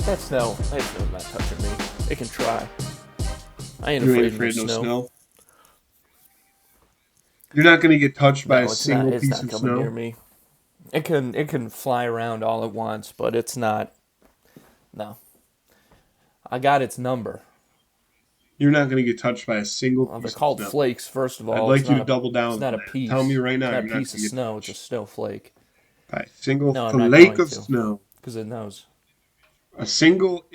That snow's not touching me. It can try. I ain't You ain't afraid of no afraid of no snow. snow. You're not gonna get touched by a No, it's not. single It's piece not of coming near snow. me. It can fly around all it wants, but it's not. No, I got its number. You're not gonna get touched by a single Well, they're piece of called snow. flakes. First of I'd all, like you to double it's down not on a that. Tell me piece. right It's now, not a you're not piece of gonna get snow. It's a touched snowflake. by a single No, I'm not flake going of to, snow. because it knows. A single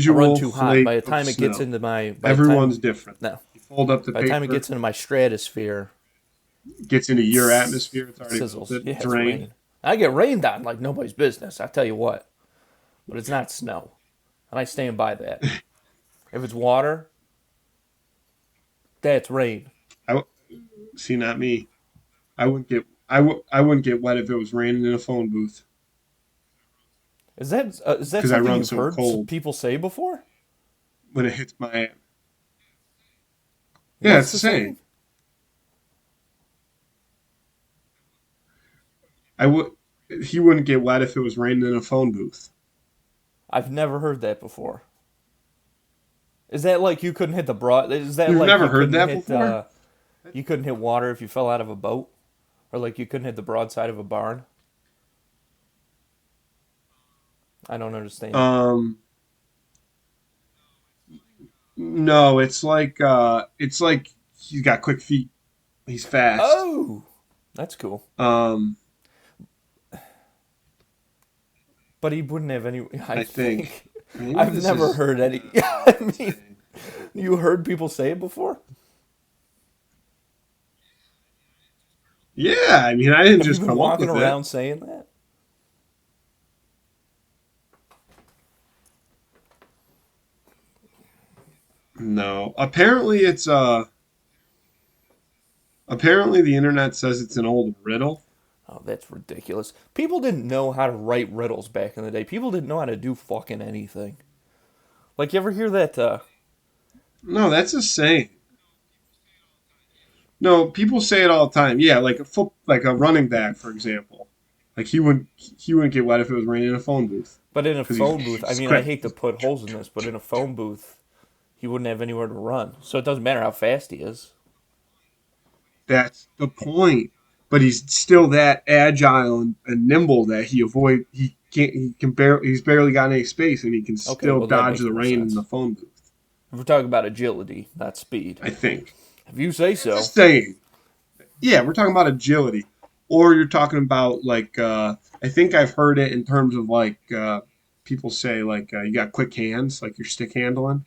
I run individual too hot. flake of snow. Everyone's different. No, You fold up the by the time it paper, gets into my stratosphere, gets into your atmosphere, it's it already sizzles. melted. Yeah, It's it's rain. rain. I get rained on like nobody's business. I tell you what, but it's not snow, and I stand by that. If it's water, that's rain. I w- See, not me. I wouldn't get wet if it was raining in a phone booth Is that because I something run you've so heard cold people say before? when it hits my. Yeah, What's it's the the same. saying? I would. He wouldn't get wet if it was raining in a phone booth. I've never heard that before. Is that like you couldn't hit the broad? Is that You've like never heard that before? you couldn't hit water if you fell out of a boat, or like you couldn't hit the broadside of a barn? I don't understand. Um, no, it's like he's got quick feet. He's fast. Oh, that's cool. Um, But he wouldn't have any. I I think think maybe I've this never is. heard any. I I don't know what I'm mean, saying. you heard people say it before? Yeah, I mean, I didn't Have you just been come up walking with it. around saying that? No, apparently the internet says it's an old riddle. Oh, that's ridiculous. People didn't know how to write riddles back in the day. People didn't know how to do fucking anything. Like, you ever hear that? No, that's a saying. No, people say it all the time. Yeah, like a running back, for example. Like he wouldn't get wet if it was raining in a phone booth But in a because phone booth, I he's mean, I quick. hate to put holes in this, but in a phone booth, he wouldn't have anywhere to run. So it doesn't matter how fast he is. That's the point. But he's still that agile and nimble that he's barely got any space and he can Okay, still well, that dodge makes the more rain in sense. the phone booth. If we're talking about agility, not speed. I think. If you say It's a so. saying. Yeah, we're talking about agility, or you're talking about I think I've heard it in terms of people say you got quick hands, like your stick handling.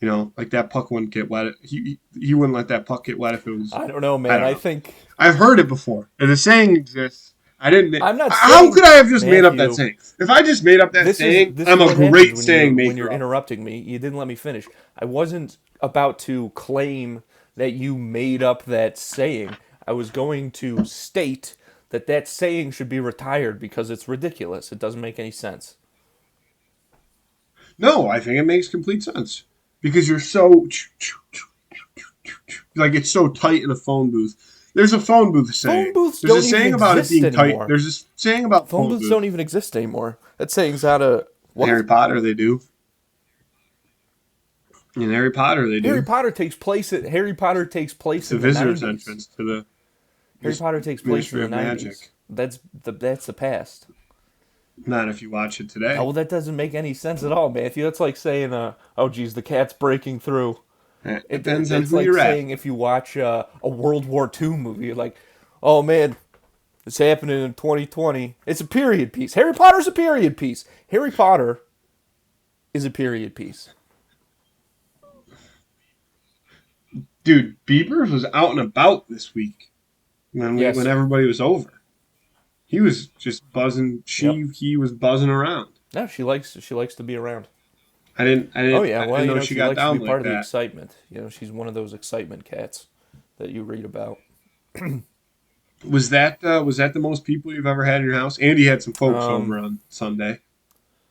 You know, like that puck wouldn't get wet. He wouldn't let that puck get wet if it was. I don't know, I man. don't I know. think. I've heard it before. And the saying exists. I didn't. I'm not How saying, could I have just made up that Matthew. saying? If I just made up that saying, This is I'm a what happens great when saying you're maker of it. interrupting me. You didn't let me finish. I wasn't about to claim that you made up that saying. I was going to state that that saying should be retired because it's ridiculous. It doesn't make any sense. No, I think it makes complete sense because you're so like it's so tight in a phone booth. There's a phone booth Phone saying. booths There's a don't even saying about it exist being tight. anymore. There's this saying about Phone phone booths booth. don't even exist anymore. That saying's out of Harry what? Potter, they do. In Harry Potter, they do. Harry Potter takes place It's a in the visitor's 90s. entrance to the Harry Potter takes place in Ministry the of 90s. Magic. That's the past. Not if you watch it Oh, today. well, that doesn't make any sense at all, Matthew. That's like saying, oh, geez, the cat's breaking through. It depends on It's who like you're at. saying if you watch a World War II movie, you're like, oh, man, it's happening in 2020. It's a period piece. Harry Potter's a period piece. Harry Potter is a period piece. Dude, Beavers was out and about this week when Yes. everybody was over. He was just buzzing. Yep. He was buzzing around. No, she likes to be around. I Oh yeah, well, didn't know she she got likes to be down part like of the that. excitement. She's one of those excitement cats that you read about. Was that the most people you've ever had in your house? Andy had some folks over Um, on Sunday.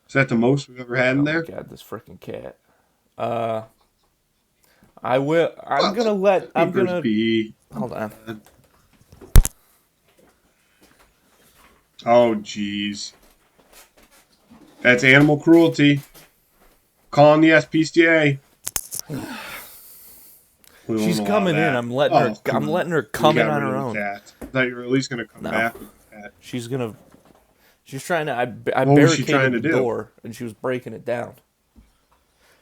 Is that the most we've ever had in oh my there? god, this freaking cat. Uh, I will. I'm Well, gonna let. let I'm Beavers gonna be. Come hold on. on. Oh, jeez. That's animal cruelty. calling the SPCA. We She's won't allow coming in. that. I'm letting her. Oh, come I'm on. letting her We come in got on rid her of the own. cat. I thought you were at least going to come No, back with the cat. she's gonna. She's trying to. I What was she trying barricaded to the do? door, and she was breaking it down.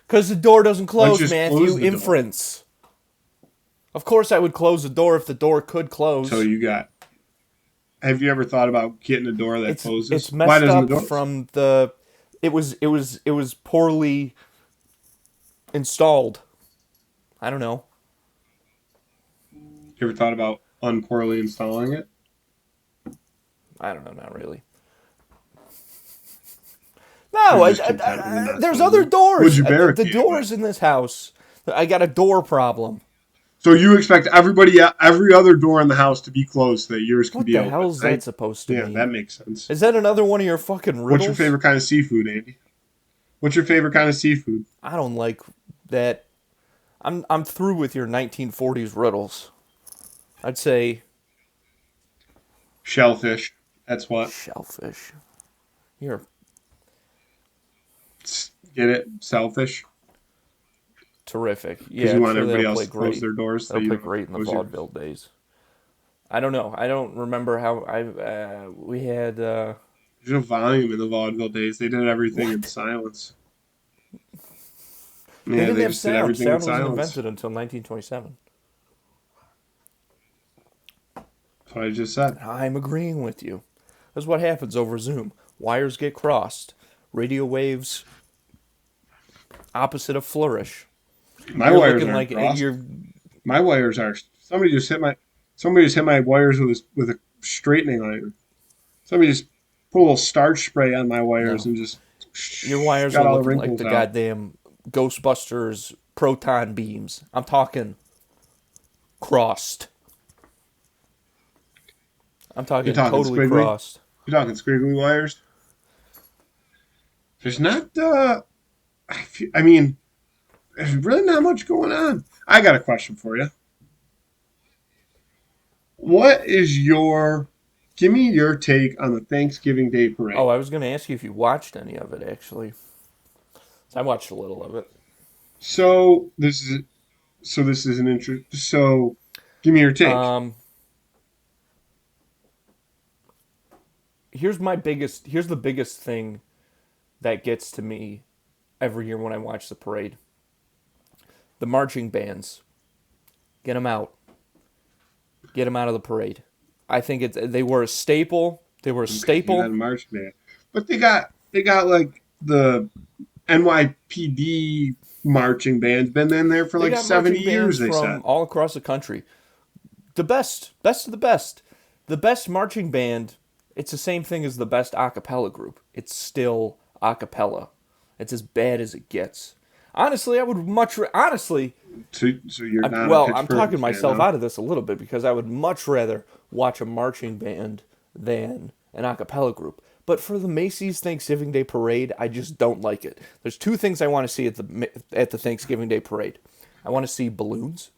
Cause the door doesn't Why don't close, you just Matthew. close the door? Inference. Of course, I would close the door if the door could So close. you got. Have you ever thought about getting a door that It's closes? Why messed doesn't the up door close? from the. It was poorly installed. I don't know. You ever thought about unpoorly installing it? I don't know. Not really. You're No, just content with it not there's other closing? Would doors. you The barricade it with? doors in this house. I got a door problem. So you expect every other door in the house to be closed so that yours can What be the open, hell is that right? supposed to Yeah, that mean? makes sense. Is that another one of your fucking What's your riddles? favorite kind of seafood, Andy? What's your favorite kind of seafood? I don't like that. I'm through with your 1940s riddles. I'd say Shellfish. That's what. shellfish. You're Get it? Shellfish. terrific. Because Yeah, you I'm want sure everybody that'll else play to close great. their doors so That'll you play don't have to great in the close yours. vaudeville days. I don't know. I don't remember how we had There's no volume in the vaudeville days. They did everything in what? silence. They Yeah, didn't they have just did sound. everything in Sound wasn't silence. invented until 1927. That's what I just said. I'm agreeing with you. That's what happens over Zoom. Wires get crossed. Radio waves opposite of flourish. My You're wires looking aren't like crossed. you're. My wires are. Somebody just hit my wires with a straightening iron. Somebody just put a little starch spray on my wires No. and just Your wires got are all the looking like wrinkles the out. goddamn Ghostbusters proton beams. I'm talking crossed. I'm You're talking talking totally squiggly. crossed. You're talking squiggly wires. There's not. I mean, there's really not much going on. I got a question for you. What is your? Give me your take on the Thanksgiving Day Oh, parade. I was going to ask you if you watched any of it, actually. I watched a little of it. So this is an interest. So, give me your take. Um, here's the biggest thing that gets to me every year when I watch the parade. The marching bands. Get them out. Get them out of the parade. I think they were a staple. They were a Okay, you're not a staple. marching band, but they got like the NYPD marching band's been in there for They like got 70 marching years. bands They from said. all across the country. The best of the best. The best marching band, it's the same thing as the best a cappella group. It's still a cappella. It's as bad as it gets. Honestly, I would honestly, So you're not a well, I'm Pittsburgh talking fan, myself huh? out of this a little bit because I would much rather watch a marching band than an a cappella group. But for the Macy's Thanksgiving Day Parade, I just don't like it. There's two things I want to see at the Thanksgiving Day Parade. I want to see balloons,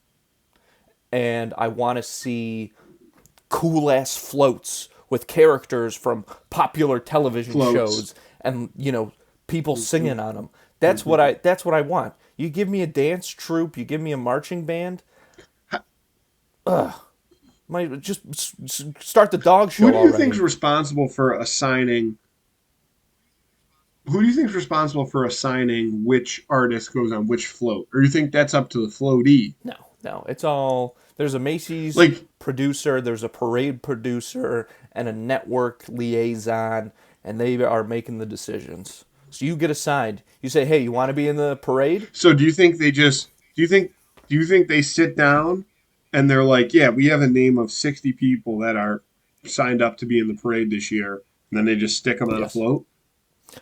and I want to see cool ass floats with characters from popular television Floats. shows and people singing on them. That's what I want. You give me a dance troupe, you give me a marching band. Might just start the dog Who show do you think is already. responsible for assigning? Who do you think is responsible for assigning which artist goes on which float? Or you think that's up to the floatee? No, no, it's all there's a Macy's Like, producer, there's a parade producer, and a network liaison, and they are making the decisions. So you get assigned. You say, "Hey, you want to be in the parade?" so do you think they just do you think they sit down and they're like, yeah, we have a name of 60 people that are signed up to be in the parade this year, and then they just stick them on a Yes. float?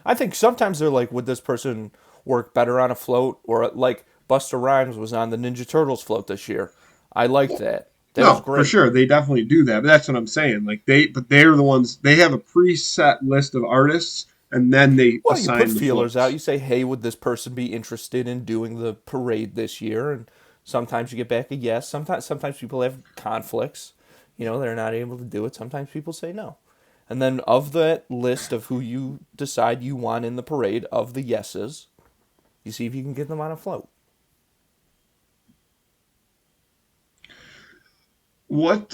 I think sometimes they're like, "Would this person work better on a float?" Or like Buster Rhymes was on the Ninja Turtles float this year. I liked that. That was No, for great. sure, they definitely do that. But that's what I'm saying. But they're the ones. They have a preset list of artists, and then they Well, you put assign the feelers out. floats. You say, "Hey, would this person be interested in doing the parade this year?" And sometimes you get back a yes. Sometimes people have conflicts. They're not able to do it. Sometimes people say no. And then of that list of who you decide you want in the parade of the yeses, You see if you can get them on a float. What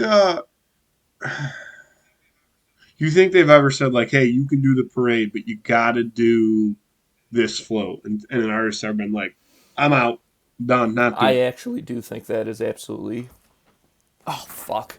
you think they've ever said like, hey, you can do the parade, but you gotta do this float, and an artist have been like, I'm out, done, not I doing it. actually do think that is absolutely. Oh, fuck.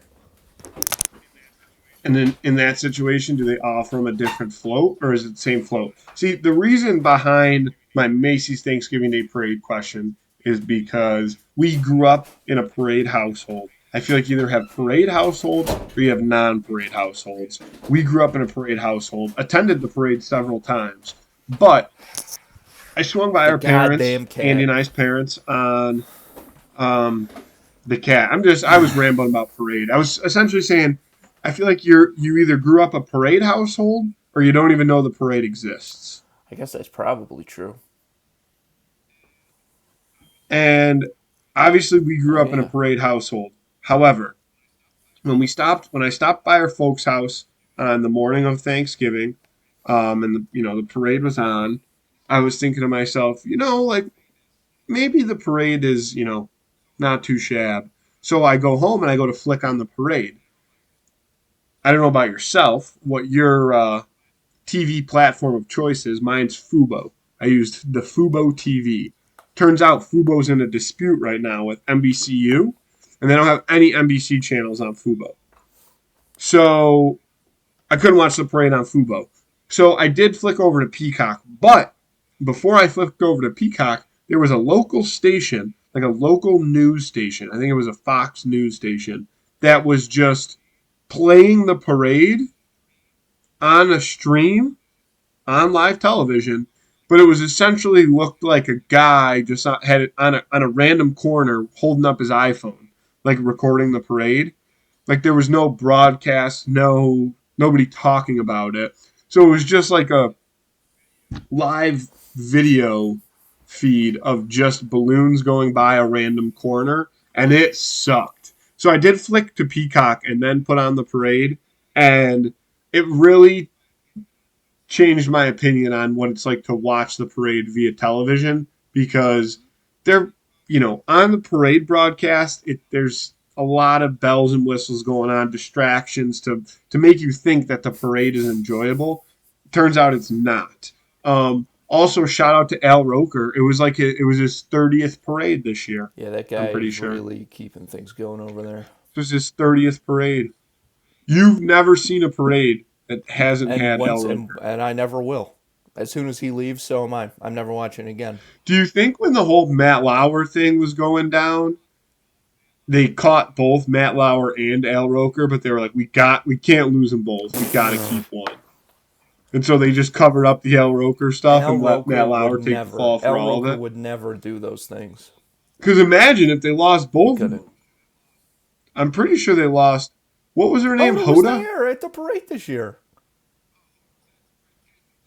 And then in that situation, do they offer them a different float or is it the same float? See, the reason behind my Macy's Thanksgiving Day parade question is because we grew up in a parade household. I feel like you either have parade households or you have non parade households. We grew up in a parade household, attended the parade several times, but I swung by The our parents, goddamn Andy cat. and I's parents, on um, the cat. I was rambling about parade. I was essentially saying I feel like you either grew up a parade household or you don't even know the parade exists. I guess that's probably true. And obviously we grew Oh, up in a yeah. parade household. However, when I stopped by our folks' house on the morning of Thanksgiving, and the parade was on, I was thinking to myself, like maybe the parade is, not too shabby. So I go home and I go to flick on the parade. I don't know about yourself, what your TV platform of choice is. Mine's Fubo. I used the Fubo TV. Turns out Fubo's in a dispute right now with NBCU, and they don't have any NBC channels on Fubo. So I couldn't watch the parade on Fubo. So I did flick over to Peacock, but before I flipped over to Peacock, there was a local station, like a local news station. I think it was a Fox news station that was just playing the parade on a stream on live television, but it was essentially looked like a guy just had it on a random corner holding up his iPhone, like recording the parade. Like there was no broadcast, nobody talking about it. So it was just like a live video feed of just balloons going by a random corner, and it sucked. So I did flick to Peacock and then put on the parade, and it really changed my opinion on what it's like to watch the parade via television because they're on the parade broadcast there's a lot of bells and whistles going on, distractions to make you think that the parade is enjoyable. Turns out it's not. Also, shout out to Al Roker. It was his 30th parade this year. Yeah, that I'm guy pretty is sure really keeping things going over there. it was his 30th parade. You've never seen a parade that hasn't And had Al once and Roker. and I never will. As soon as he leaves, so am I. I'm never watching again. Do you think when the whole Matt Lauer thing was going down, they caught both Matt Lauer and Al Roker, but they were like, we can't lose them both. We got to keep one. And so they just covered up the Al Roker stuff Al and let Roker Matt would Lauer take the never. fall for Al all of Roker it. would never do those things. Because imagine if they lost He both of couldn't. them. I'm pretty sure they lost. What was her name? Hoda was Hoda? there at the parade this year.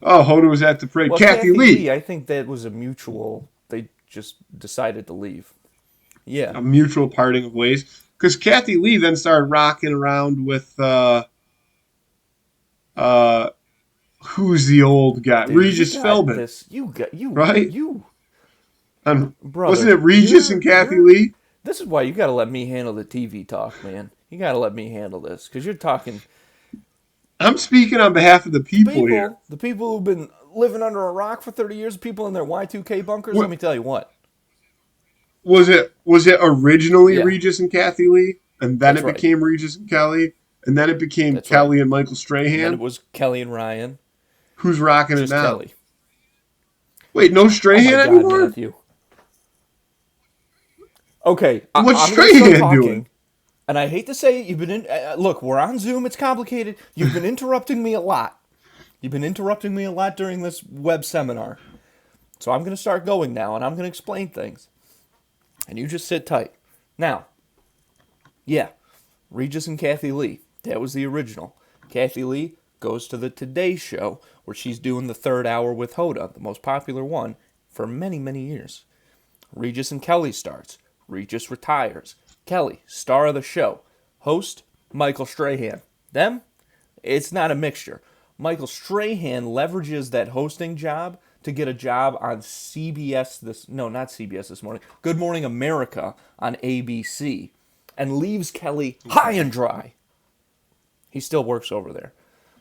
Oh, Hoda was at the parade. Well, Kathy Kathy Lee. Lee, I think that was a mutual. They just decided to leave. Yeah. A mutual parting of ways. Because Kathy Lee then started rocking around with uh, who's the old guy? Dude, you Regis got Philbin, this. You got right? you Wasn't brother. it Regis and Kathy Lee? This is why you got to let me handle the TV talk, man. You got to let me handle this because you're talking I'm speaking on behalf of the people here. the people who've been living under a rock for 30 years, people in their Y2K bunkers. Let What me tell you what. was it originally Yeah, Regis and Kathy Lee, and then that's it right. became Regis and Kelly, and then it became That's right. Kelly and Michael And then it Strahan? was Kelly and Ryan, Who's rocking it just now? Kelly. Wait, no Oh my Strahan God, anymore? Matthew. Okay, What's I'm gonna start Strahan doing? talking. And I hate to say it, you've been in. Look, we're on Zoom. It's complicated. You've been interrupting me a lot. You've been interrupting me a lot during this web seminar. So I'm going to start going now, and I'm going to explain things. And you just sit tight. Now, yeah, Regis and Kathy Lee. That was the original. Kathy Lee goes to the Today Show, where she's doing the third hour with Hoda, the most popular one, for many, many years. Regis and Kelly starts. Regis retires. Kelly, star of the show. Host, Michael Strahan. Them, it's not a mixture. Michael Strahan leverages that hosting job to get a job on CBS this no, not CBS this morning. Good Morning America on ABC and leaves Kelly high and dry. He still works over there.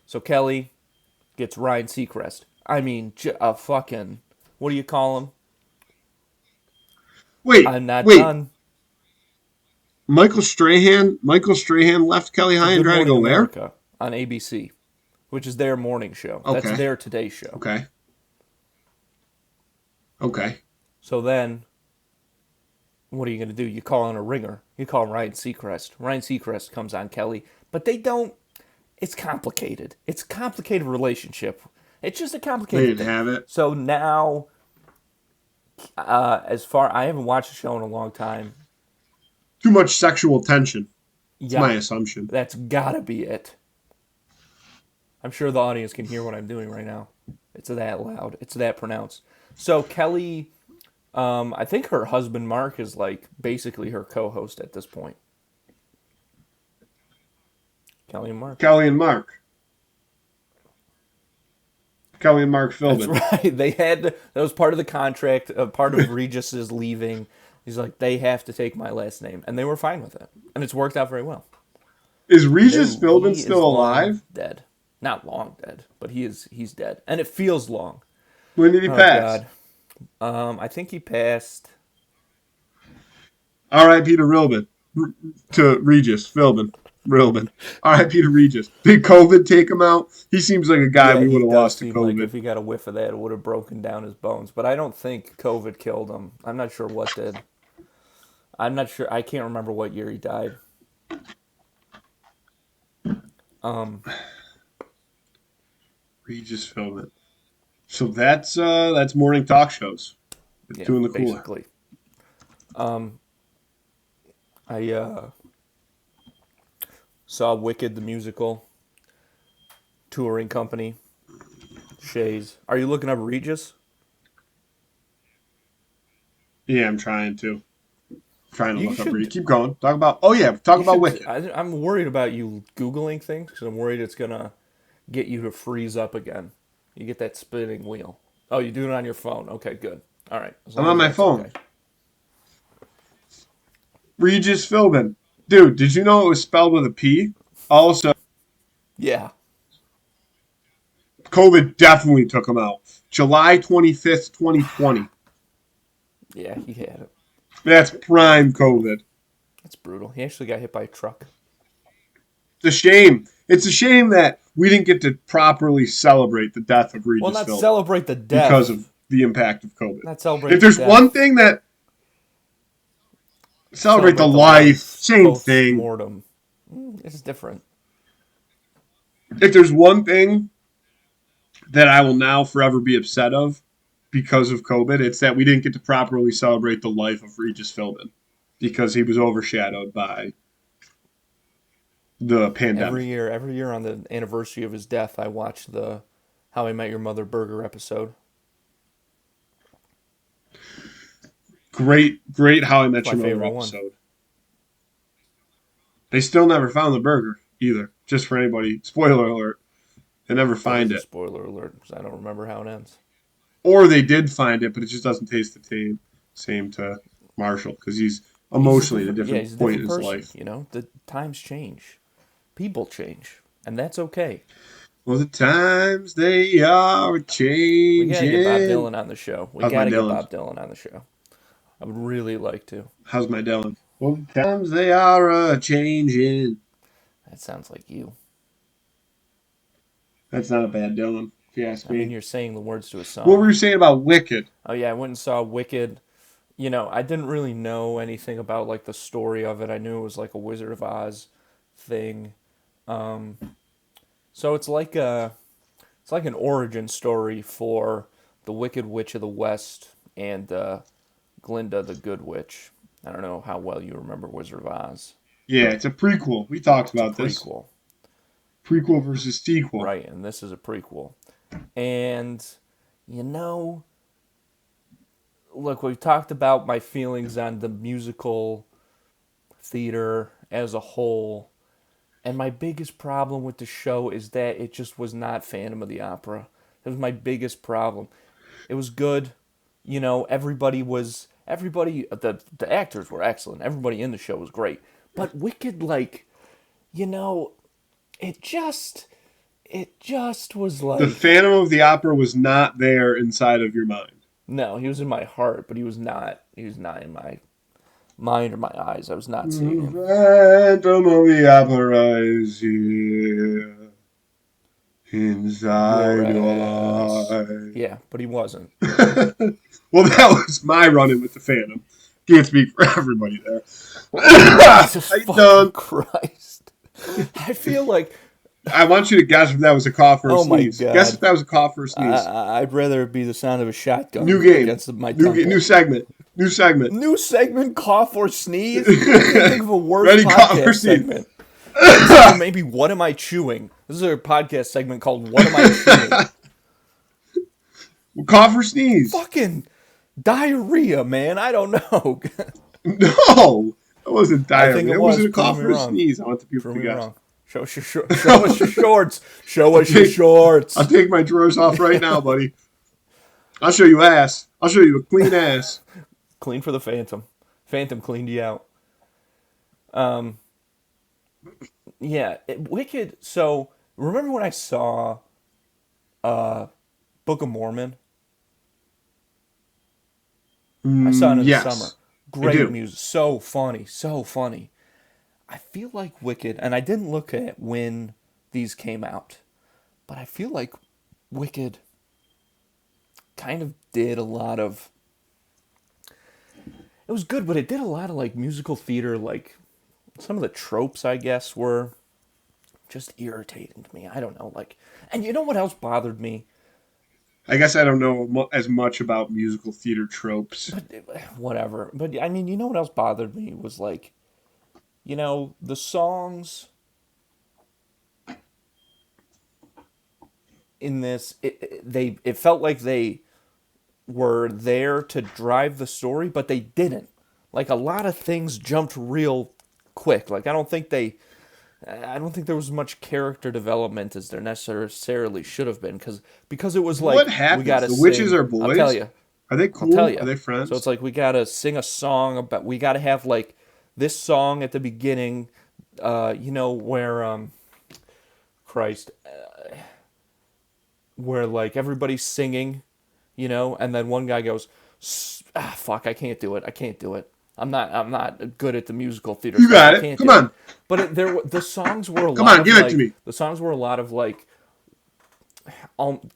So Kelly gets Ryan Seacrest. I mean, a fucking, what do you call him? Wait, I'm not wait. done. Michael Strahan left Kelly To high and Good dry to Morning go where? America on ABC, which is their morning show. That's Okay. their Today show. Okay. Okay. So then, what are you going to do? You call on a ringer. You call Ryan Seacrest. Ryan Seacrest comes on Kelly, but they don't. It's complicated. It's a complicated relationship. It's just a They complicated didn't thing. have it. So now, I haven't watched the show in a long time. Too much sexual tension. It's Yeah, my assumption. that's gotta be it. I'm sure the audience can hear what I'm doing right now. It's that loud. It's that pronounced. So Kelly, I think her husband Mark is like basically her co-host at this point. Kelly and Mark. Kelly and Mark. Kelly and Mark That's Philbin. right. They had that was part of the contract. Part of Regis's leaving. He's like, they have to take my last name, and they were fine with it, and it's worked out very well. Is Regis No, Philbin he is still long alive? dead. Not long dead, but he's dead, and it feels long. When did he Oh pass? God. I think he passed. R.I.P. to Rilbin. To Regis Philbin. Rilbin. R.I.P. to Regis. Did COVID take him out? He seems like a guy Yeah, we would he have does lost to seem like if COVID. he got a whiff of that, it would have broken down his bones. But I don't think COVID killed him. I'm not sure what did. I'm not sure. I can't remember what year he died. Um, Regis Philbin. So that's morning talk shows. yeah, Two in the cooler. basically. Um, I saw Wicked the musical, touring company, Shays. Are you looking up Regis? Yeah, I'm trying to. Trying to You look up Regis. should. Keep going. Talk about. Oh yeah, talk You about should. Wicked. I'm worried about you googling things because I'm worried it's gonna get you to freeze up again. You get that spinning wheel. Oh, you do it on your phone. Okay, good. All right, as I'm long on as my that's phone. okay. Regis Philbin. Dude, did you know it was spelled with a P? Also, Yeah, COVID definitely took him out. July 25th, 2020. yeah, he had it. That's prime COVID. That's brutal. He actually got hit by a truck. It's a shame. It's a shame that we didn't get to properly celebrate the death of Well, Regis not Philbin celebrate the because death. of the impact of COVID. Not celebrate If the there's one death. thing that celebrate the Celebrate the life, life same post thing. mortem. It's different. If there's one thing that I will now forever be upset of because of COVID, it's that we didn't get to properly celebrate the life of Regis Philbin because he was overshadowed by the pandemic. Every year on the anniversary of his death, I watch the How I Met Your Mother burger episode. Great How I Met It's my Your Mother favorite one. episode. They still never found the burger either. Just for anybody, spoiler alert, they never That is find a it. spoiler alert because I don't remember how it ends. Or they did find it, but it just doesn't taste the same to Marshall because he's emotionally at a Yeah, different he's a point in different his person. life. You know, the times change, people change, and that's okay. Well, the times they are We gotta get Bob changing. Dylan on the show. We How's my gotta get Dylan? Bob Dylan on the show. I would really like to. How's my Dylan? Well, the times they are changing. That sounds like you. That's not a bad Dylan, if you ask I mean, me. you're saying the words to a What song. were you saying about Wicked? Oh yeah, I went and saw Wicked. You know, I didn't really know anything about like the story of it. I knew it was like a Wizard of Oz thing. Um, so it's like an origin story for the Wicked Witch of the West and Glinda the Good Witch. I don't know how well you remember Wizard of Oz. Yeah, it's a prequel. We talked It's a about this. prequel, Prequel versus sequel. right? And this is a prequel. And you know, look, we've talked about my feelings on the musical theater as a whole. And my biggest problem with the show is that it just was not Phantom of the Opera. That was my biggest problem. It was good. You know, everybody the actors were excellent. Everybody in the show was great. But Wicked, like, you know, it just was The like, Phantom of the Opera was not there inside of your mind. no, he was in my heart, but he was not in my mind or my eyes. I was not seeing The him. Phantom of the Opera is here Your inside your ass. life. Yeah, but he wasn't. Well, that was my run-in with the Phantom. Can't speak for everybody there. Jesus How you fucking doing? Christ. I feel like, I want you to guess if that was a cough or a oh my sneeze. Guess if God. that was a cough or a sneeze. I'd rather it be the sound of a New shotgun game. against my New temple. segment. New segment. New segment, cough or sneeze? I can't think of a worse Ready, cough or podcast sneeze? segment. Except for maybe What Am I Chewing? This is a podcast segment called What Am I Chewing? Cough or sneeze? Fucking diarrhea, man. I don't know. No, that wasn't I think it diarrhea. Was was. it a Prove cough me or a wrong. sneeze? I want the people Prove to me guess. wrong. Show us show us your shorts. Show us your I'll shorts. take my drawers off right now, buddy. I'll show you ass. I'll show you a clean ass. Clean for the Phantom. Phantom cleaned you out. Um, yeah, Wicked. So remember when I saw Book of Mormon? I saw it in the summer. Yes, I Great do. music, so funny, so funny. I feel like Wicked, and I didn't look at when these came out, but I feel like Wicked kind of did a lot of. It was good, but it did a lot of like musical theater, like some of the tropes, I guess, were just irritating to me. I don't know, like, and you know what else bothered me? I guess I don't know as much about musical theater tropes. But whatever. But I mean, you know what else bothered me was like, you know, the songs in this. It felt like they were there to drive the story, but they didn't. Like a lot of things jumped real quick. Like I don't think there was much character development as there necessarily should have been because it was What like we happens? gotta The witches sing. are I'll tell boys. you. Are they I'll tell cool? Are you. they So it's friends? like we gotta sing a song about. We gotta have like this song at the beginning. You know where Christ, where like everybody's singing, you know, and then one guy goes, fuck, I can't do it. I can't do it. I'm not good at the musical theater You stuff. I got it. can't Come do it. on. But the songs were a Come lot on. of Give it to like me. the songs were a lot of like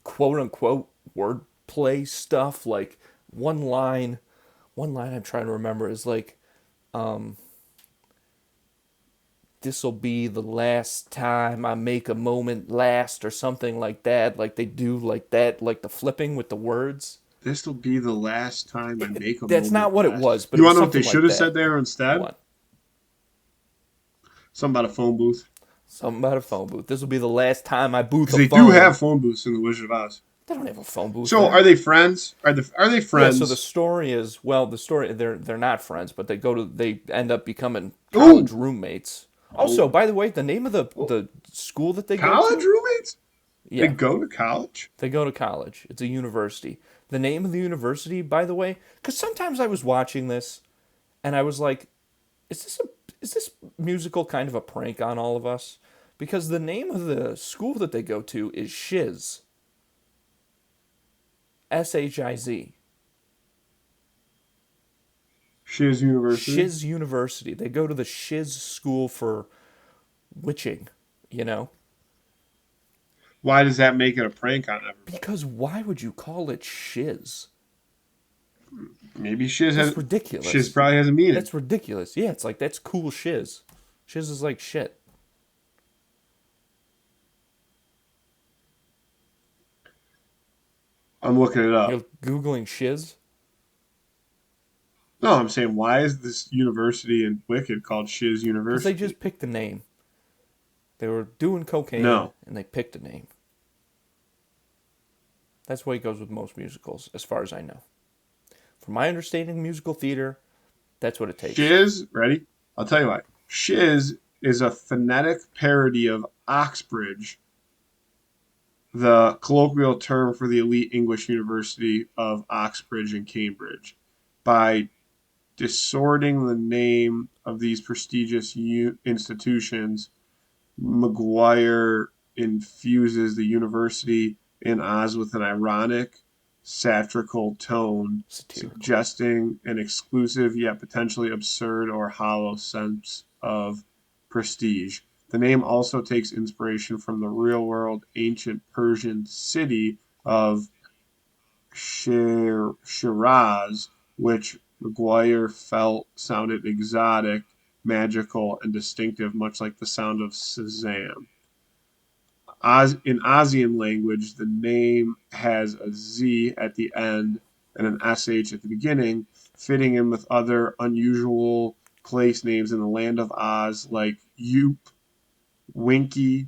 quote unquote wordplay stuff. Like one line I'm trying to remember is like, "This'll be the last time I make a moment last," or something like that. Like they do like that, like the flipping with the words. This will be the last time I make a That's not moment what it last. was, but You it want was to know what they something should like have said that. there instead? What? Something about a phone booth. Something about a phone booth. This will be the last time I booth Because a they phone. do have phone booths in the Wizard of Oz. They don't have a phone booth So there. are they friends? Are they Yeah, so the friends? story is the story they're not friends, but they end up becoming college Ooh, roommates. Also, oh, by the way, the name of oh, the school that they go college to, roommates? They yeah, go to college? they go to college. It's a university. The name of the university, by the way, because sometimes I was watching this and I was like, is this musical kind of a prank on all of us? Because the name of the school that they go to is Shiz, Shiz. Shiz University. Shiz University. They go to the Shiz School for Witching, you know? Why does that make it a prank on everybody? Because why would you call it Shiz? Maybe Shiz That's has Shiz ridiculous. probably has a meaning. That's ridiculous. Yeah, it's like, that's cool Shiz. Shiz is like shit. I'm looking it up. You're Googling Shiz? No, I'm saying why is this university in Wicked called Shiz Because they University? just picked a name. They were doing cocaine No. and they picked a name. That's the way it goes with most musicals, as far as I know. From my understanding, musical theater, that's what it takes. Shiz, ready? I'll tell you why. Shiz is a phonetic parody of Oxbridge, the colloquial term for the elite English university of Oxbridge and Cambridge. By distorting the name of these prestigious institutions, Maguire infuses the university in Oz with an ironic, satirical tone, Satirical. suggesting an exclusive yet potentially absurd or hollow sense of prestige. The name also takes inspiration from the real world ancient Persian city of Shiraz, which Maguire felt sounded exotic, magical, and distinctive, much like the sound of Shazam. In Ozian language, the name has a Z at the end and an SH at the beginning, fitting in with other unusual place names in the land of Oz like Yoop, Winky,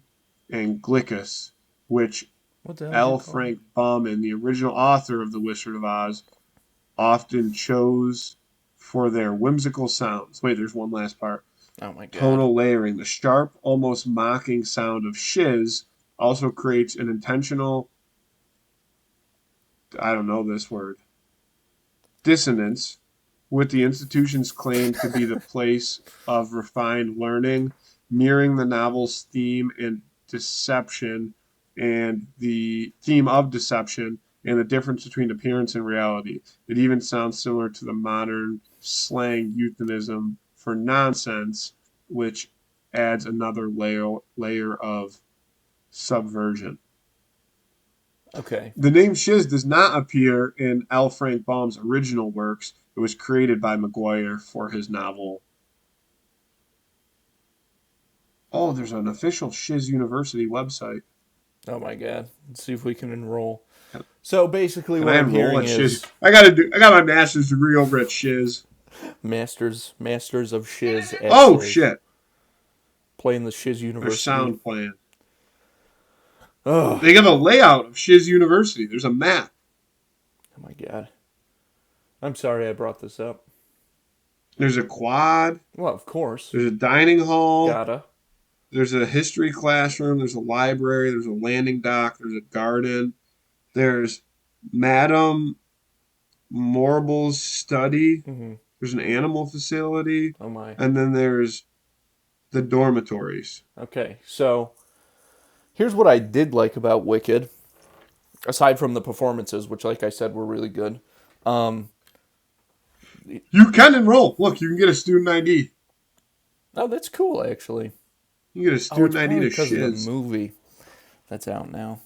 and Glickus, which What the hell is it L. called? Frank Bauman, the original author of The Wizard of Oz, often chose for their whimsical sounds. Wait, there's one last part. Oh my god. Tonal layering. The sharp, almost mocking sound of shiz also creates an intentional, I don't know this word, dissonance with the institution's claim to be the place of refined learning, mirroring the novel's theme and deception and the theme of deception and the difference between appearance and reality. It even sounds similar to the modern slang euphemism for nonsense, which adds another layer of subversion. Okay. The name Shiz does not appear in L. Frank Baum's original works. It was created by Maguire for his novel. Oh, there's an official Shiz University website. Oh my god. Let's see if we can enroll. So basically, Can what I I'm enroll hearing at Shiz? is I got my master's degree over at Shiz. masters of shiz at Oh Shiz, shit. playing the Shiz Their University. sound plan. Oh, They give a layout of Shiz University. There's a map. oh my god. I'm sorry I brought this up. There's a quad. Well, of course. There's a dining hall. Gotta. There's a history classroom. There's a library. There's a landing dock. There's a garden. There's Madame Morble's study. Hmm. There's an animal facility. Oh my. And then there's the dormitories. Okay, so here's what I did like about Wicked, aside from the performances, which, like I said, were really good. Um, You can enroll. Look, you can get a student ID. oh, that's cool, actually. You can get a Oh, it's student ID probably to because of the Shiz. movie that's out now.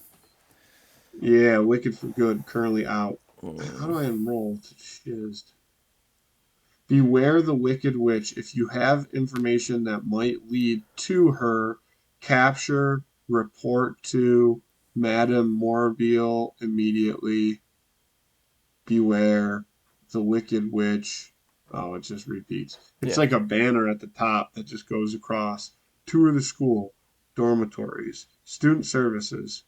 Yeah, Wicked for Good, currently out. How do Mm, I enroll to Shiz? Beware the wicked witch. If you have information that might lead to her capture, report to Madame Morbiel immediately. Beware the wicked witch. Oh, it just repeats. It's yeah. like a banner at the top that just goes across. Tour the school, dormitories, student services.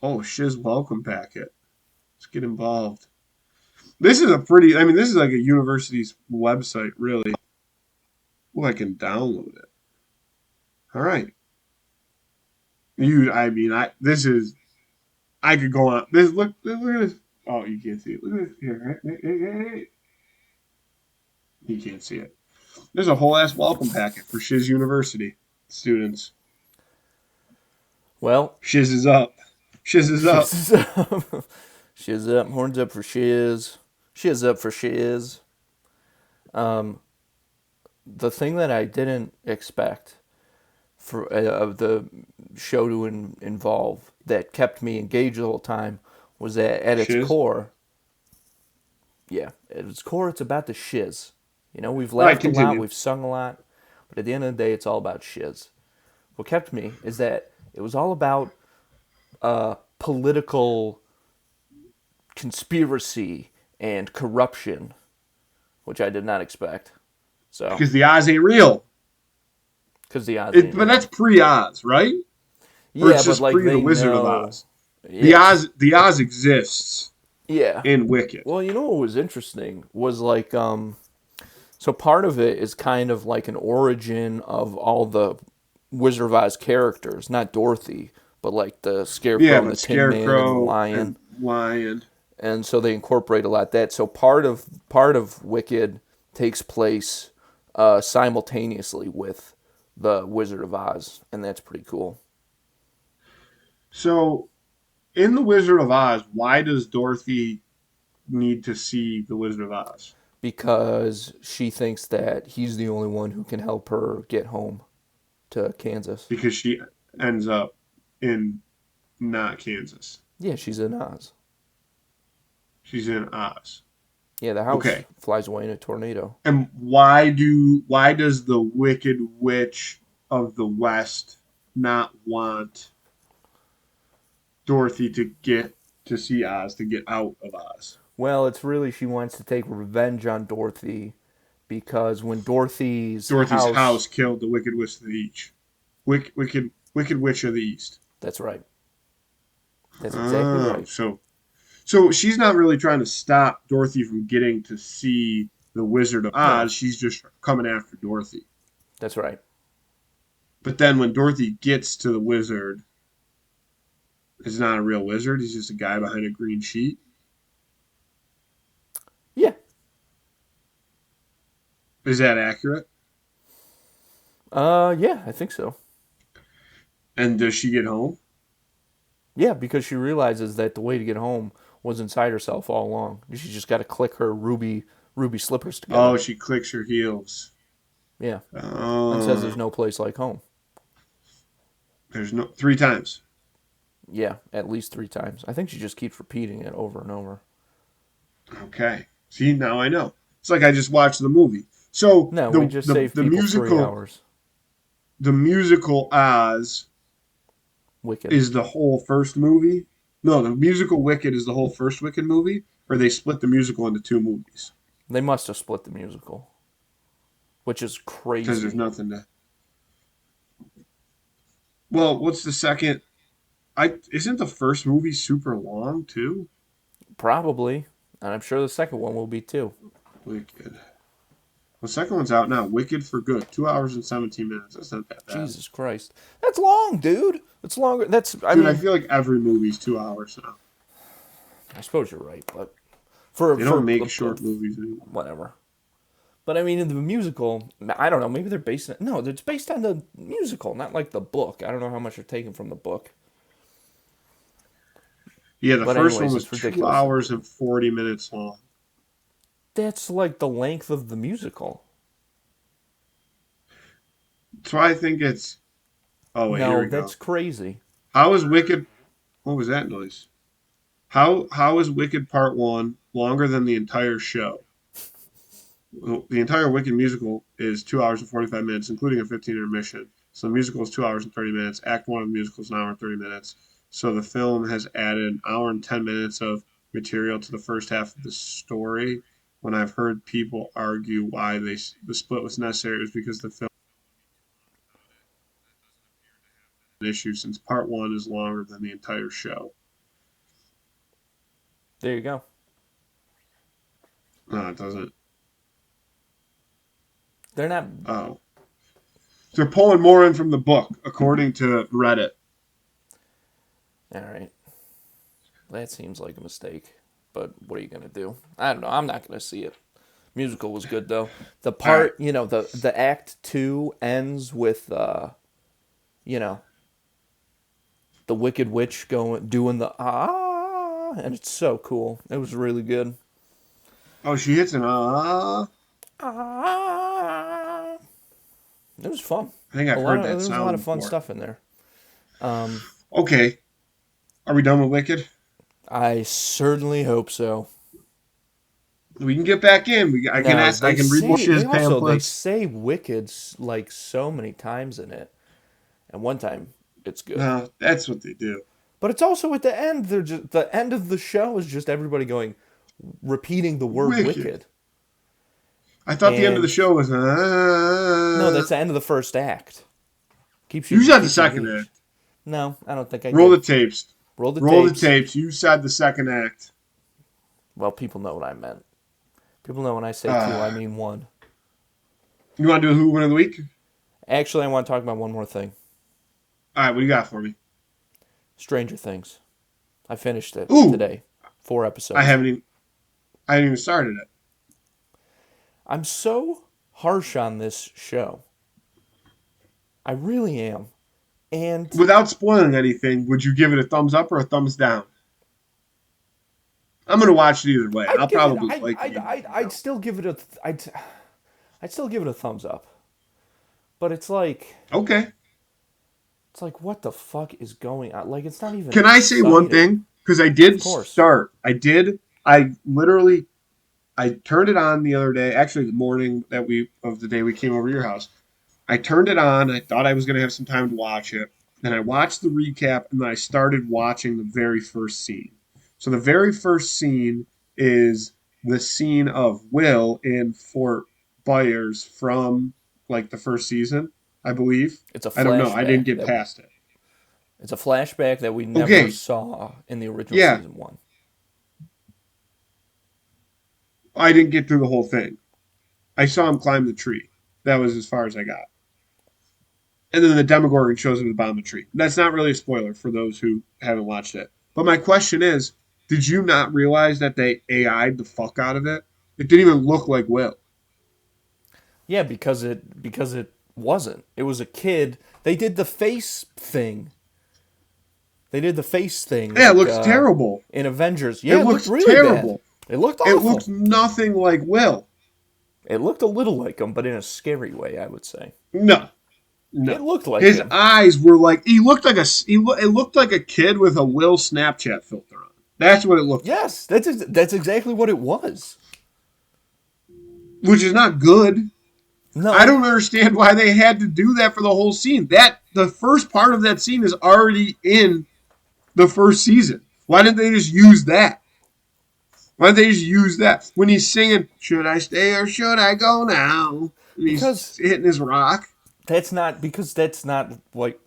Oh, Shiz welcome packet. Let's get involved. This is a pretty. I mean, this is like a university's website, really. Oh, I can download it. All right. I mean, This is. I could go on. This look at this. Oh, you can't see it. Look at this here. Hey. You can't see it. There's a whole ass welcome packet for Shiz University students. Well, Shiz is up. Shiz is up. shiz up. Shiz up. Horns up for shiz. Shiz up for shiz. Um, the thing that I didn't expect for of the show to involve that kept me engaged the whole time was that at its Shiz. core, yeah, at its core, it's about the shiz. You know, we've All right, laughed a lot, continue. we've sung a lot, but at the end of the day, it's all about shiz. What kept me is that it was all about political conspiracy and corruption, which I did not expect. So, Because the Oz ain't real. because the odds ain't But that's real. pre-Oz, right? Or Yeah, it's but just like pre the they Wizard of know. Oz. Yeah, The Oz exists yeah. in Wicked. Well, you know what was interesting was like so part of it is kind of like an origin of all the Wizard of Oz characters, not Dorothy, but like the Yeah, Scarecrow and the but Tin Man and the Scarecrow Lion. and Lion. And so they incorporate a lot of that. So part of Wicked takes place simultaneously with the Wizard of Oz, and that's pretty cool. So in the Wizard of Oz, why does Dorothy need to see the Wizard of Oz? Because she thinks that he's the only one who can help her get home to Kansas. Because she ends up in not Kansas. Yeah, she's in Oz. She's in Oz. Yeah, the house Okay. flies away in a tornado. And why does the Wicked Witch of the West not want Dorothy to get to see Oz, to get out of Oz? Well, it's really she wants to take revenge on Dorothy because when Dorothy's Dorothy's house. house killed the Wicked Witch of the East. Wicked Witch of the East. That's right. That's exactly Oh, right. so she's not really trying to stop Dorothy from getting to see the Wizard of No, Oz. She's just coming after Dorothy. that's right. But then when Dorothy gets to the wizard, it's not a real wizard. He's just a guy behind a green sheet. Yeah. Is that accurate? Yeah, I think so. And does she get home? Yeah, because she realizes that the way to get home was inside herself all along. She just got to click her ruby slippers Oh, together. she clicks her heels. Yeah, and says there's Oh, no place like home. there's no 3 times. Yeah, at least 3 times. I think she just keeps repeating it over and over. Okay. See, now I know. It's like I just watched the movie. So No, we the just the saved the people three musical hours. the musical Oz Wicked. is the whole first movie. No, the musical Wicked is the whole first Wicked movie, or they split the musical into 2 movies They must have split the musical, which is because there's crazy. nothing to. Well, what's the second? I isn't the first movie super long too? Probably, and I'm sure the second one will be too. Wicked. The second one's out now. Wicked for Good, 2 hours and 17 minutes. That's not that bad, Jesus Christ, that's long, dude. It's longer. That's. I dude. I mean, feel like every movie's 2 hours now. I suppose you're right, but for They for don't make short movies anymore. whatever. But I mean, in the musical, I don't know. Maybe they're based on no. It's based on the musical, not like the book. I don't know how much they're taking from the book. Yeah, the But first one anyways, was it's two ridiculous. hours and 40 minutes long. That's like the length of the musical. So I think it's. Oh wait, here No, we go. that's crazy. How is Wicked? What was that noise? How is Wicked Part One longer than the entire show? Well, the entire Wicked musical is 2 hours and 45 minutes, including a 15 intermission. So the musical is 2 hours and 30 minutes. Act one of the musical is an hour and 30 minutes. So the film has added an hour and 10 minutes of material to the first half of the story. When I've heard people argue why the split was necessary, it was because the film had an issue since part one is longer than the entire show. There you go. No, it doesn't. They're not. Oh, they're pulling more in from the book, according to Reddit. All right. That seems like a mistake. But what are you gonna do? I don't know. I'm not gonna see it. Musical was good though. The All right. part, the act two ends with you know, the Wicked Witch going doing the and it's so cool. It was really good. Oh, she hits an Ah. It was fun. I think I've heard There that was a lot sound of fun before. stuff in there. Um, Okay, are we done with Wicked? I certainly hope so. We can get back in. I can No, ask. I can read more they shiz also they pamphlets. say Wicked like so many times in it, and one time it's good. No, that's what they do. But it's also at the end. They're just the end of the show is just everybody going repeating the word Wicked. wicked. I thought the end of the And show was. no, that's the end of the first act. You said the Keeps you second engaged. act. No, I don't think I Roll did. the tapes. Roll the Roll the tapes. tapes. You said the second act. Well, people know what I meant. People know when I say two, I Uh, mean one. you want to do a Who Win of the Week? Actually, I want to talk about one more thing. All right, what do you got for me? Stranger Things. I finished it Ooh, today. 4 I episodes. haven't even I haven't even started it. I'm so harsh on this show. I really am. And Without spoiling anything, would you give it a thumbs up or a thumbs down? I'm gonna watch it either way, and I'd I'll give it. probably like it even if you I'd don't. still give it a. I'd still give it a thumbs up. But Okay. it's like what the fuck is going on? Like it's not even Can I say one exciting. thing? Because I Of did course. start. I did. I literally. I turned it on the other day. Actually, the morning that we of the day we came over to your house. I turned it on. I thought I was gonna have some time to watch it. Then I watched the recap, and then I started watching the very first scene. So the very first scene is the scene of Will in Fort Byers from like the first season, I believe. It's a I don't know. I didn't flashback get that past it. it's a flashback that we never Okay, saw in the original yeah, season 1. I didn't get through the whole thing. I saw him climb the tree. That was as far as I got. And then the Demogorgon shows him at the bottom of the tree. That's not really a spoiler for those who haven't watched it. But my question is, did you not realize that they AI'd the fuck out of it? It didn't even look like Will. Yeah, because it wasn't. It was a kid. They did the face thing. They did the face thing Yeah, it like looks terrible. in Avengers. It Yeah, it looked looks really bad. terrible. It looked It looks awful. nothing like Will. It looked a little like him, but in a scary way, I would say. No, It no. looked like His him. eyes were like he looked like it looked like a kid with a Will Snapchat filter on. That's what it looked like, Yes, that's exactly what it was. which is not good. I No, don't understand why they had to do that for the whole scene. That the first part of that scene is already in the first season. Why didn't they just use that? Why didn't they just use that when he's singing "Should I stay or should I go now?" and he's because hitting his rock? that's not like.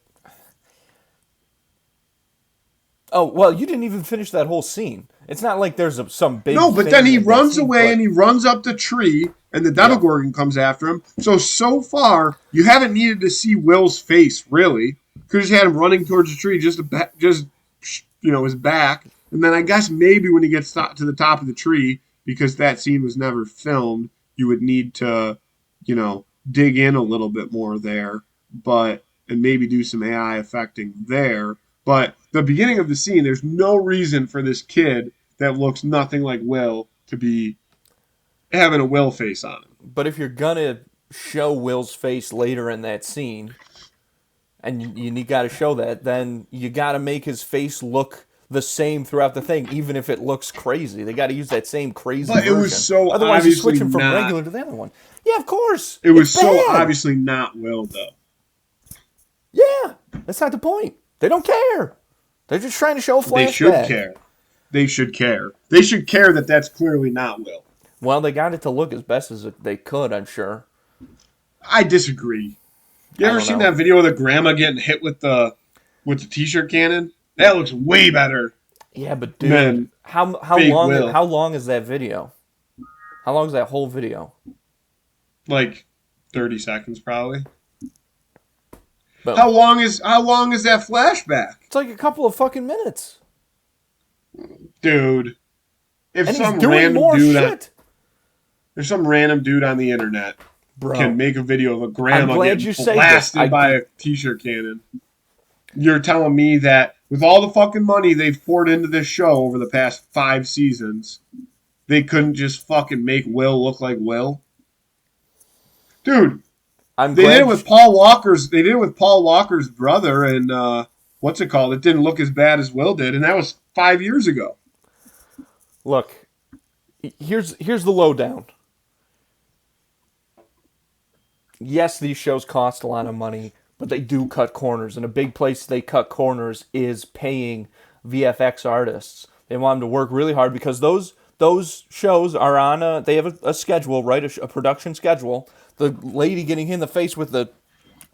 Oh well, you didn't even finish that whole scene. It's not like there's some big No, but then thing he in that runs scene. away and But he runs up the tree, and the yeah, Demogorgon comes after him. So far, you haven't needed to see Will's face really. Could have just had him running towards the tree, just his back, and then I guess maybe when he gets to the top of the tree, because that scene was never filmed, you would need to, dig in a little bit more there, but and maybe do some AI affecting there. But the beginning of the scene, there's no reason for this kid that looks nothing like Will to be having a Will face on him. but if you're gonna show Will's face later in that scene, and you got to show that, then you got to make his face look the same throughout the thing, even if it looks crazy. They got to use that same crazy But it was version. so Otherwise, you're obviously switching from not. regular to the other one. Yeah, of course. It It's was so bad. obviously not Will though. Yeah, that's not the point. They don't care. They're just trying to show a They should flashback. care. They should care. They should care that that's clearly not Will. Well, they got it to look as best as they could, I'm sure. I disagree. You I ever don't seen know. that video of the grandma getting hit with the t-shirt cannon? That looks way better Yeah, but dude, than how fake long Will. how long is that video? How long is that whole video? Like 30 seconds probably. Boom. How long is that flashback? It's like a couple of fucking minutes. Dude. If And he's some doing random more dude shit. if some random dude on the internet Bro. can make a video of a grandma I'm glad getting you say blasted this. by a t-shirt cannon, you're telling me that with all the fucking money they've poured into this show over the past 5 seasons, they couldn't just fucking make Will look like Will? Dude, I'm they did it glad. with Paul Walker's. They did it with Paul Walker's brother, and what's it called? It didn't look as bad as Will did, and that was 5 years ago. Look, here's the lowdown. Yes, these shows cost a lot of money, but they do cut corners, and a big place they cut corners is paying VFX artists. They want them to work really hard because those shows are on they have a schedule, right? A production schedule. The lady getting hit in the face with the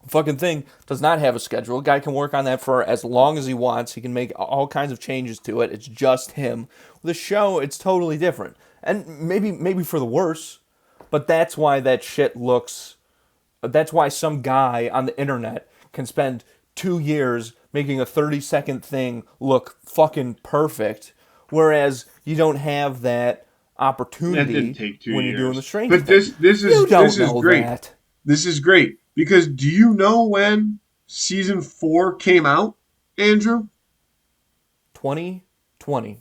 fucking thing does not have a schedule. A guy can work on that for as long as he wants. He can make all kinds of changes to it. It's just him. The show, it's totally different, and maybe for the worse. But that's why that shit looks. That's why some guy on the internet can spend 2 years making a 30-second thing look fucking perfect, whereas you don't have that That didn't opportunity take two when you're doing the years. Stranger But Thing. You this don't is know great. that. This is great because do you know when season 4 came out, Andrew? 2020.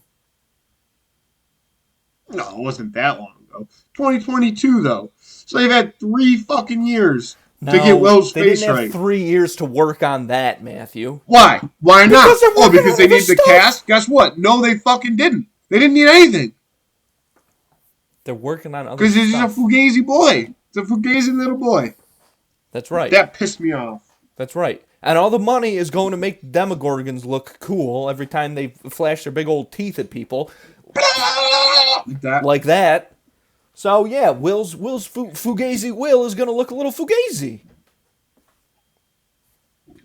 No, it wasn't that long ago. 2022 though. So they've had 3 fucking years to get No, Will's they didn't face have right. 3 years to work on that, Matthew. Why? Why Because not? they're Oh, working because on they other need the stuff. cast? Guess what? No, they fucking didn't. They didn't need anything. They're working on other Because he's just a stuff. fugazi boy. It's a fugazi little boy. That's right. That pissed me off. That's right. And all the money is going to make Demogorgons look cool every time they flash their big old teeth at people Like that. like that. So yeah, Will's Fugazi Will is going to look a little Fugazi.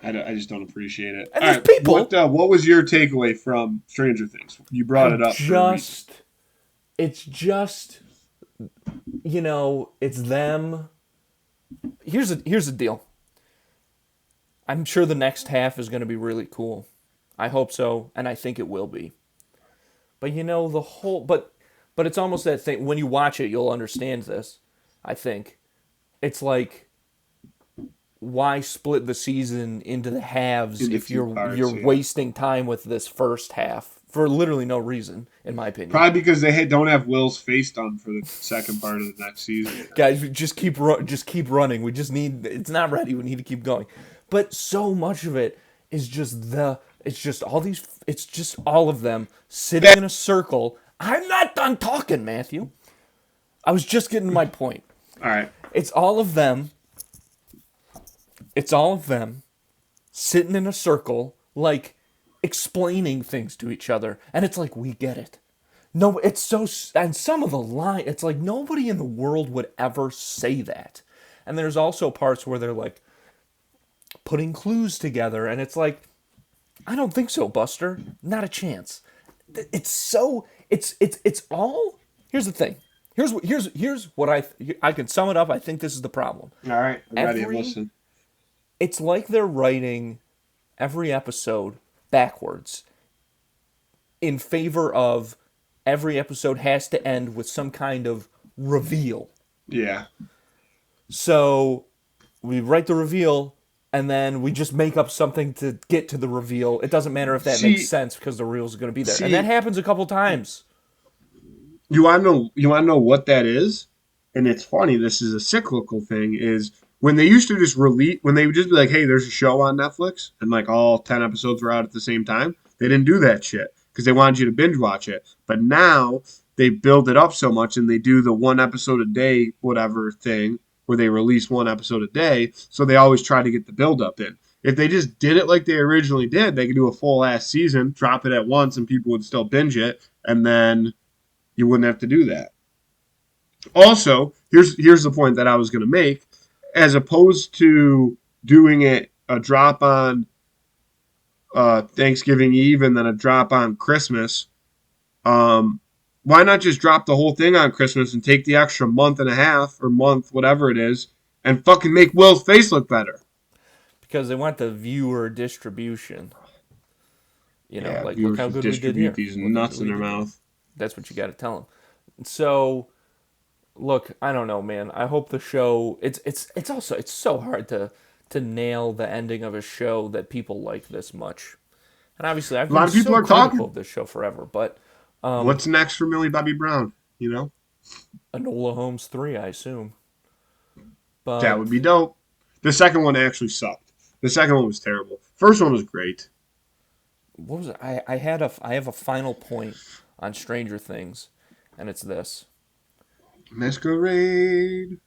I just don't appreciate it. And All there's right, people. what was your takeaway from Stranger Things? You brought it up. It's just, it's them. Here's the deal. I'm sure the next half is going to be really cool. I hope so, and I think it will be. But but it's almost that thing. When you watch it, you'll understand this. I think it's like, why split the season into the halves Into if two you're parts, you're yeah. wasting time with this first half for literally no reason, in my opinion. Probably because they don't have Will's face done for the second part of the next season. Guys, we just keep running. We just need, it's not ready. We need to keep going. But so much of it is just it's just all of them sitting in a circle. I'm not done talking, Matthew. I was just getting to my point. All right. It's all of them. It's all of them sitting in a circle, like explaining things to each other, and it's like, we get it. No, it's so, and some of the line, it's like nobody in the world would ever say that. And there's also parts where they're like putting clues together, and it's like, I don't think so, Buster. Not a chance. It's so, it's all. Here's the thing. Here's what I can sum it up. I think this is the problem. All right. I'm ready. I'm listening. It's like they're writing every episode backwards in favor of every episode has to end with some kind of reveal. Yeah. So we write the reveal, and then we just make up something to get to the reveal. It doesn't matter if that makes sense because the reveal is going to be there. And that happens a couple times. You want to know what that is? And it's funny, this is a cyclical thing, is when they used to just when they would just be like, hey, there's a show on Netflix, and like all 10 episodes were out at the same time, they didn't do that shit because they wanted you to binge watch it. But now they build it up so much and they do the 1 episode a day, whatever thing, where they release 1 episode a day. So they always try to get the build up in. If they just did it like they originally did, they could do a full ass season, drop it at once, and people would still binge it, and then you wouldn't have to do that. Also, here's the point that I was going to make. As opposed to doing it a drop on Thanksgiving Eve and then a drop on Christmas, why not just drop the whole thing on Christmas and take the extra month and a half or month, whatever it is, and fucking make Will's face look better? Because they want the viewer distribution. Like, viewers look how good we did here. These nuts in their mouth. That's what you got to tell them. So, look, I don't know, man. I hope the show. It's so hard to nail the ending of a show that people like this much. And obviously, I've been so critical of this show forever. But what's next for Millie Bobby Brown? Enola Holmes 3, I assume. But that would be dope. The second one actually sucked. The second one was terrible. First one was great. What was it? I have a final point on Stranger Things, and it's this. Masquerade.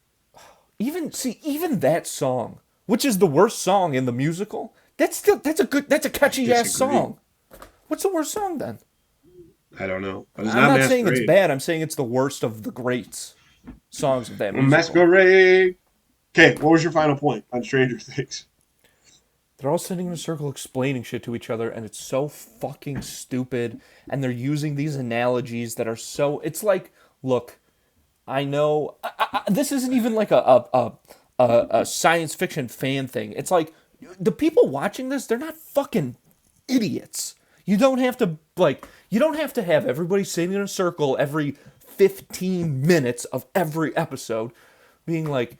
Even that song, which is the worst song in the musical, that's a catchy ass song. What's the worst song then? I don't know. I'm not saying it's bad. I'm saying it's the worst of the greats songs of that musical. Masquerade. Okay, what was your final point on Stranger Things? They're all sitting in a circle explaining shit to each other, and it's so fucking stupid. And they're using these analogies that are so. It's like, look, I know this isn't even like a science fiction fan thing. It's like The people watching this, they're not fucking idiots. You don't have to have everybody sitting in a circle every 15 minutes of every episode being like,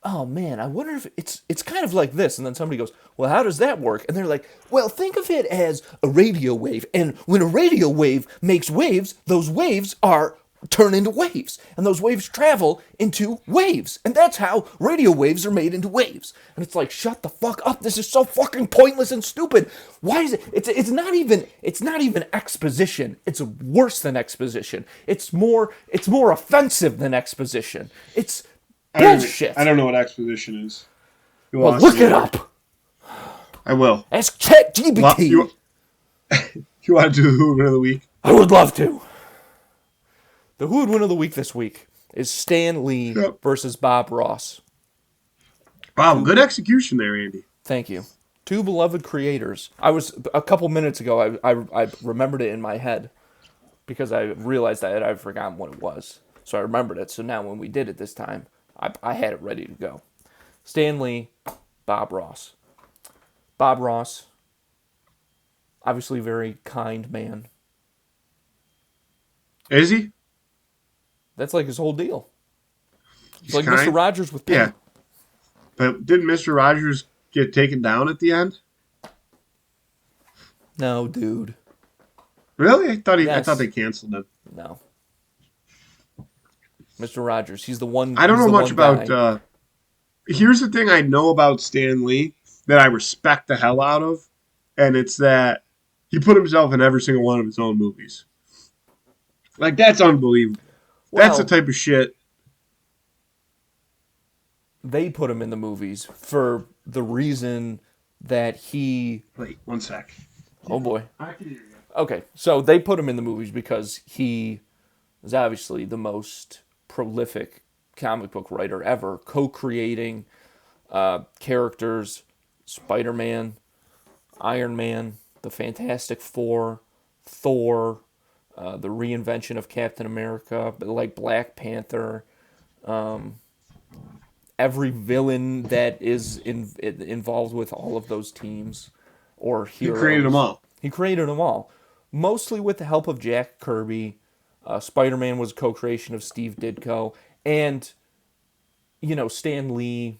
oh man, I wonder if it's kind of like this. And then somebody goes, well, how does that work? And they're like, well, think of it as a radio wave. And when a radio wave makes waves, those waves are turn into waves. And those waves travel into waves. And that's how radio waves are made into waves. And it's like, shut the fuck up. This is so fucking pointless and stupid. Why is it? It's not even exposition. It's worse than exposition. It's more offensive than exposition. It's bullshit. I don't know what exposition is. Well, look it up. I will. Ask ChatGPT. You want to do the Who Win of the Week? I would love to. The Who Would Win of the Week this week is Stan Lee versus Bob Ross. Wow, good execution there, Andy. Thank you. Two beloved creators. A couple minutes ago, I remembered it in my head because I realized that I'd forgotten what it was. So I remembered it. So now when we did it this time, I had it ready to go. Stan Lee, Bob Ross. Bob Ross, obviously a very kind man. Is he? That's like his whole deal. It's like kind? Mr. Rogers with Pim. Yeah. But didn't Mr. Rogers get taken down at the end? No, dude. Really? I thought Yes. they canceled him. No. Mr. Rogers, he's the one. I don't know much guy. about. Here's the thing I know about Stan Lee that I respect the hell out of, and it's that he put himself in every single one of his own movies. Like, that's unbelievable. That's the type of shit. They put him in the movies for the reason that he. Wait, one sec. Oh boy. I can hear you. Okay, so they put him in the movies because he is obviously the most prolific comic book writer ever, co-creating characters, Spider-Man, Iron Man, the Fantastic Four, Thor, the reinvention of Captain America, like Black Panther, every villain that is involved with all of those teams or heroes. He created them all. He created them all, mostly with the help of Jack Kirby. Spider-Man was a co-creation of Steve Ditko, and Stan Lee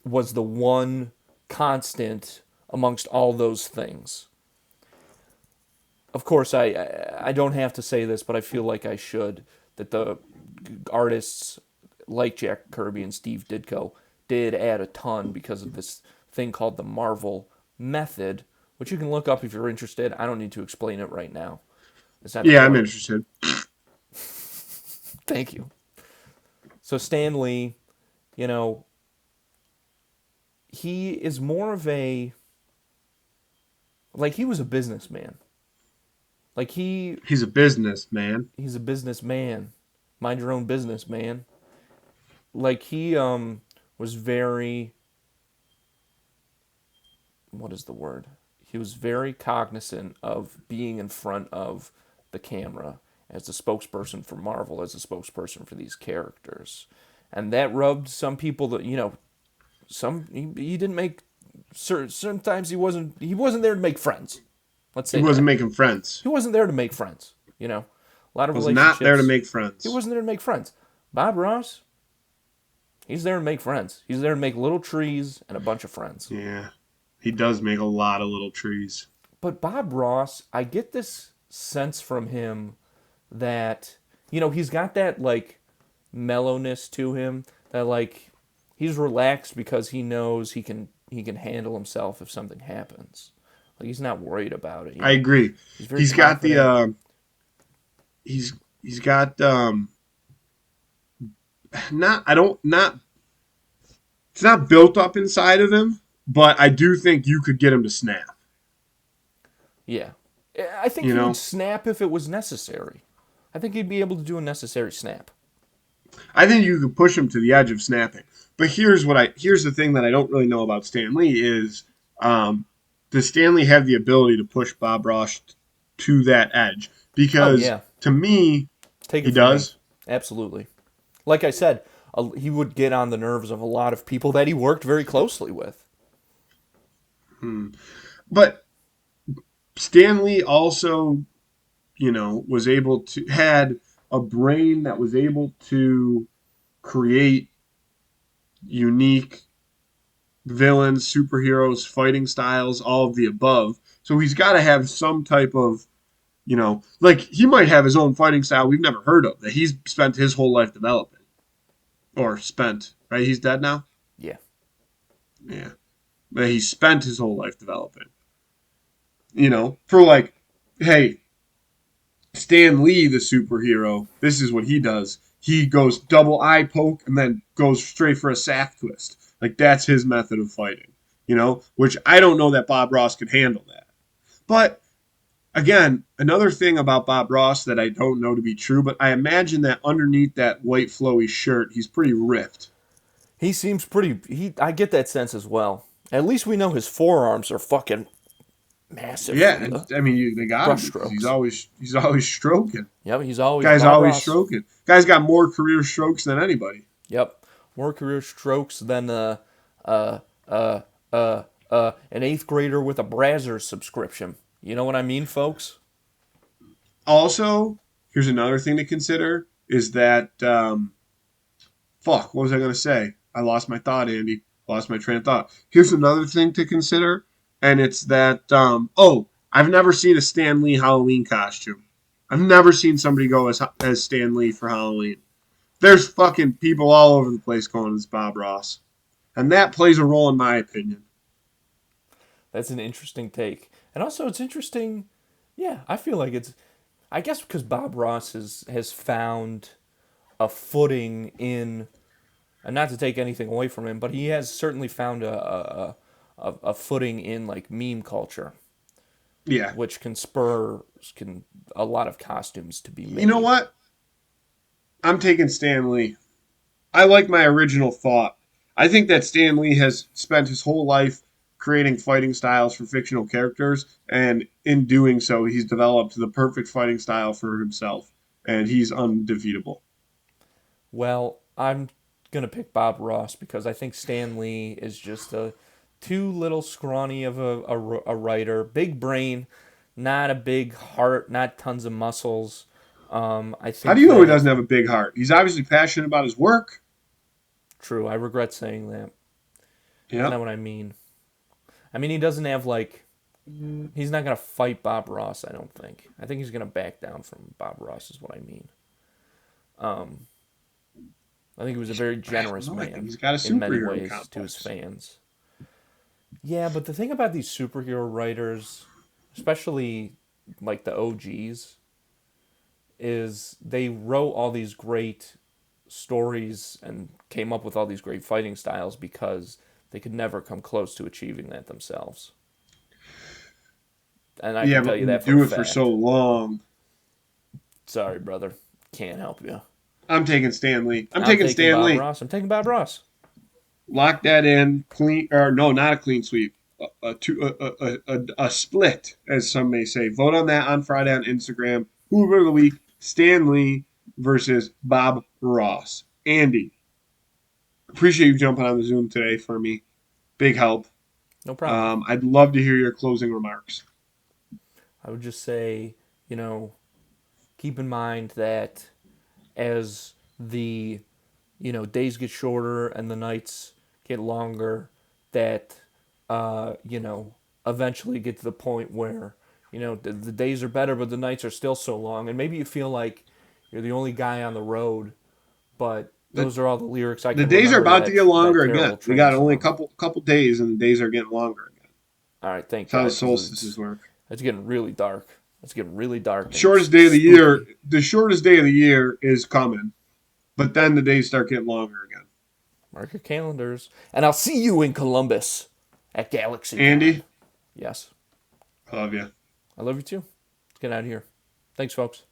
was the one constant amongst all those things. Of course, I don't have to say this, but I feel like I should, that the artists like Jack Kirby and Steve Ditko did add a ton because of this thing called the Marvel Method, which you can look up if you're interested. I don't need to explain it right now. I'm interested. Thank you. So Stan Lee, he is more of a, like, he was a businessman. Like, he's a businessman. He's a businessman. Mind your own business, man. Like, he was very, what is the word? He was very cognizant of being in front of the camera as a spokesperson for Marvel, as a spokesperson for these characters. And that rubbed some people that, he didn't make, sometimes he wasn't there to make friends. Let's say he wasn't making friends. He wasn't there to make friends, A lot of was relationships. Not there to make friends. He wasn't there to make friends. Bob Ross, he's there to make friends. He's there to make little trees and a bunch of friends. Yeah, he does make a lot of little trees. But Bob Ross, I get this sense from him that, he's got that, like, mellowness to him, that, like, he's relaxed because he knows he can handle himself if something happens. Like, he's not worried about it. I agree. He's got the he's got it's not built up inside of him, but I do think you could get him to snap. Yeah. I think he would snap if it was necessary. I think he'd be able to do a necessary snap. I think you could push him to the edge of snapping. But here's the thing that I don't really know about Stan Lee is does Stan Lee have the ability to push Bob Ross to that edge? Because to me, he does. Absolutely. Like I said, he would get on the nerves of a lot of people that he worked very closely with. But Stan Lee also, was able to had a brain that was able to create unique villains, superheroes, fighting styles, all of the above. So he's got to have some type of, like he might have his own fighting style we've never heard of that he's spent his whole life developing or spent, right? He's dead now? Yeah. Yeah. But he spent his whole life developing. For like, hey, Stan Lee, the superhero, this is what he does. He goes double eye poke and then goes straight for a sack twist. Like that's his method of fighting, which I don't know that Bob Ross could handle that. But again, another thing about Bob Ross that I don't know to be true, but I imagine that underneath that white flowy shirt, he's pretty ripped. He seems pretty. I get that sense as well. At least we know his forearms are fucking massive Yeah, from and the I mean they got him brush because he's strokes. always stroking. Yep, he's always Guy's Bob always Ross. stroking. Guy's got more career strokes than anybody. Yep, more career strokes than an eighth grader with a Brazzers subscription. You know what I mean, folks? Also, here's another thing to consider is that fuck, what was I going to say? I lost my thought, Andy. Lost my train of thought. Here's another thing to consider, and it's that I've never seen a Stan Lee Halloween costume. I've never seen somebody go as Stan Lee for Halloween. There's fucking people all over the place going as Bob Ross, and that plays a role in my opinion. That's an interesting take, and also it's interesting. Yeah, I feel like it's. I guess because Bob Ross has found a footing in, and not to take anything away from him, but he has certainly found a footing in like meme culture, Yeah, which can spur can a lot of costumes to be you know made. what? I'm taking Stan Lee. I like my original thought. I think that Stan Lee has spent his whole life creating fighting styles for fictional characters, and in doing so, he's developed the perfect fighting style for himself, and he's undefeatable. Well, I'm gonna pick Bob Ross because I think Stan Lee is just a too little scrawny of a writer. Big brain, not a big heart, not tons of muscles. I How do think you know he that doesn't have a big heart? He's obviously passionate about his work. true. I regret saying that. That's not Yep. what I mean. I mean he doesn't have like he's not gonna fight Bob Ross. I don't think. I think he's gonna back down from Bob Ross. Is what I mean. Um, I think he was a very I don't generous know. I think man he's got a in many superhero ways to his complex. fans. Yeah, but the thing about these superhero writers, especially like the OGs, is they wrote all these great stories and came up with all these great fighting styles because they could never come close to achieving that themselves. And I Yeah, can tell but you when you that for a do it for so fact. long, Sorry, brother. Can't help you. I'm taking Stan Lee. I'm I'm taking taking Stan Bob Lee. Ross. I'm taking Bob Ross. Lock that in. Clean or no, not a clean sweep. A split, as some may say. Vote on that on Friday on Instagram. Hoover of the week: Stan Lee versus Bob Ross. Andy, appreciate you jumping on the Zoom today for me. Big help. No problem. I'd love to hear your closing remarks. I would just say, you know, keep in mind that as the days get shorter and the nights get longer, that eventually get to the point where the days are better but the nights are still so long, and maybe you feel like you're the only guy on the road, but The those are all the lyrics I the can days are remember to about to get that longer again. terrible We train got only a song. couple days, and the days are getting longer again. All right, thank That's how the God, because solstices work. it's getting really dark. It's getting really dark and Shortest day of the year. spooky. The shortest day of the year is coming, but then the days start getting longer again. Mark your calendars, and I'll see you in Columbus at GalaxyCon. Andy, Yes. I love you. I love you too. Let's get out of here. Thanks, folks.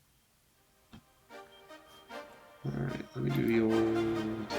All right, let me do the old.